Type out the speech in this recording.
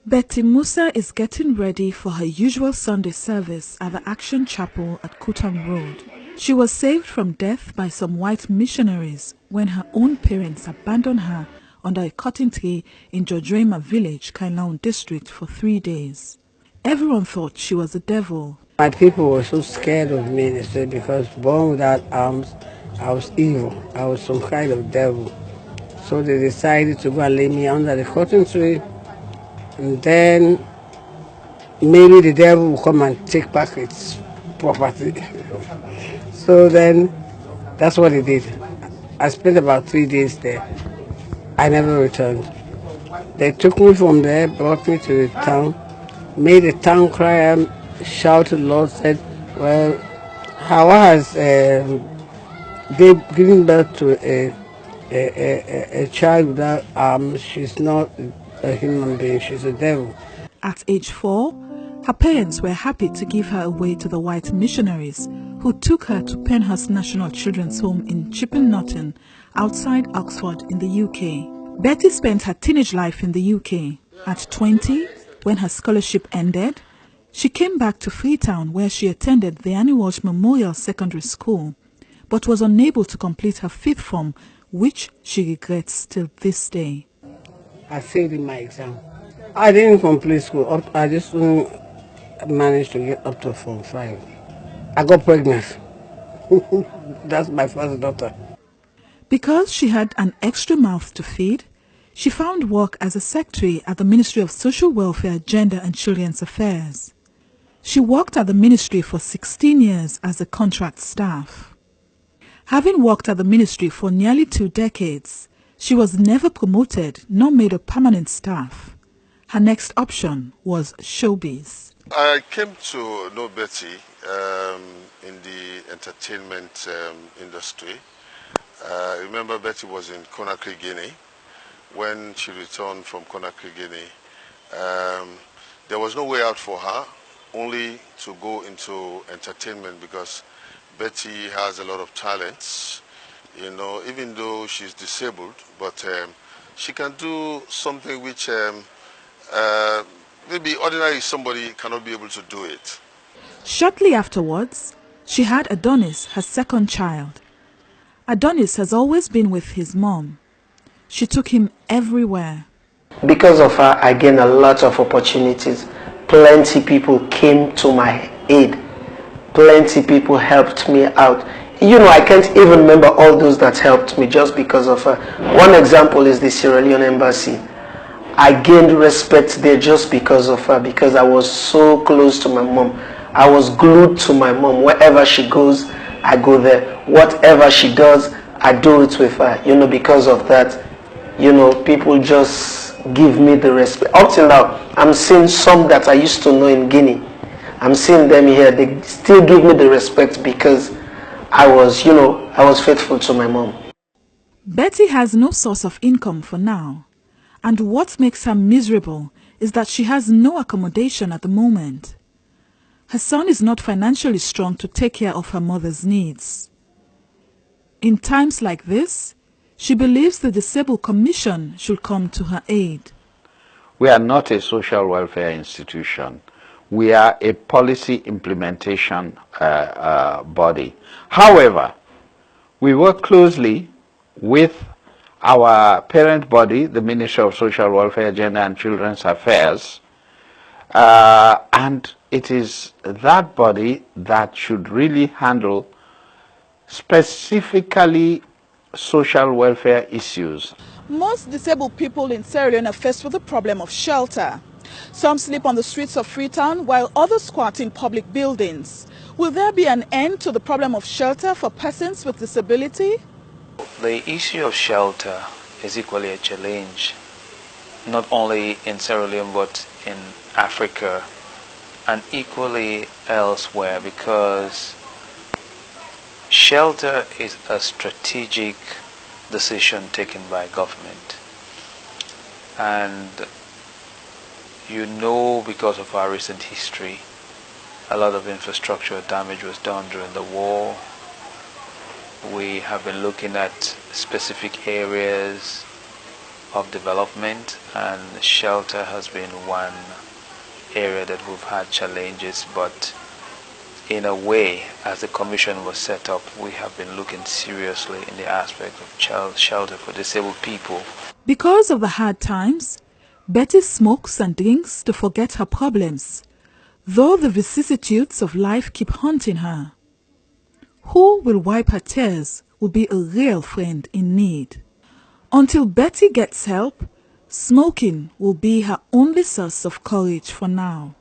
Betty Musa is getting ready for her usual Sunday service at the Action Chapel at Kutam Road. She was saved from death by some white missionaries when her own parents abandoned her under a cotton tree in Jodrema village, Kailaon district, for 3 days. Everyone thought she was a devil. My people were so scared of me, they said, because born without arms, I was evil. I was some kind of devil. So they decided to go and lay me under the cotton tree, and then maybe the devil will come and take back its property. So then, that's what he did. I spent about 3 days there. I never returned. They took me from there, brought me to the town, made the town cry and shouted, Lord said, well, how has they given birth to a child without arms? She's not a human being, she's a devil. At age 4, her parents were happy to give her away to the white missionaries who took her to Penhurst National Children's Home in Chipping Norton, outside Oxford in the UK. Betty spent her teenage life in the UK. At 20, when her scholarship ended, she came back to Freetown where she attended the Annie Walsh Memorial Secondary School, but was unable to complete her 5th form, which she regrets till this day. I failed in my exam. I didn't complete school. I just managed to get up to Form 5. I got pregnant. That's my first daughter. Because she had an extra mouth to feed, she found work as a secretary at the Ministry of Social Welfare, Gender and Children's Affairs. She worked at the ministry for 16 years as a contract staff. Having worked at the ministry for nearly 2 decades, she was never promoted nor made a permanent staff. Her next option was showbiz. I came to know Betty in the entertainment industry. I remember Betty was in Conakry, Guinea. When she returned from Conakry, Guinea, there was no way out for her, only to go into entertainment, because Betty has a lot of talents, you know, even though she's disabled, but she can do something which maybe ordinary somebody cannot be able to do it. Shortly afterwards, she had Adonis, her second child. Adonis has always been with his mom. She took him everywhere. Because of her, I gained a lot of opportunities. Plenty people came to my aid. Plenty people helped me out. You know, I can't even remember all those that helped me just because of her. One example is the Sierra Leone embassy. I gained respect there just because of her, because I was so close to my mom. I was glued to my mom. Wherever she goes, I go there. Whatever she does, I do it with her. You know, because of that, you know, people just give me the respect. Up till now, I'm seeing some that I used to know in Guinea. I'm seeing them here. They still give me the respect because I was, you know, I was faithful to my mom. Betty has no source of income for now. And what makes her miserable is that she has no accommodation at the moment. Her son is not financially strong to take care of her mother's needs. In times like this, she believes the Disabled Commission should come to her aid. We are not a social welfare institution. We are a policy implementation body. However, we work closely with our parent body, the Ministry of Social Welfare, Gender and Children's Affairs, and it is that body that should really handle specifically social welfare issues. Most disabled people in Sierra Leone are faced with the problem of shelter. Some sleep on the streets of Freetown while others squat in public buildings. Will there be an end to the problem of shelter for persons with disability? The issue of shelter is equally a challenge, not only in Sierra Leone but in Africa and equally elsewhere, because shelter is a strategic decision taken by government. And you know, because of our recent history, a lot of infrastructure damage was done during the war. We have been looking at specific areas of development, and shelter has been one area that we've had challenges, but in a way, as the commission was set up, we have been looking seriously in the aspect of shelter for disabled people. Because of the hard times, Betty smokes and drinks to forget her problems, though the vicissitudes of life keep haunting her. Who will wipe her tears will be a real friend in need. Until Betty gets help, smoking will be her only source of courage for now.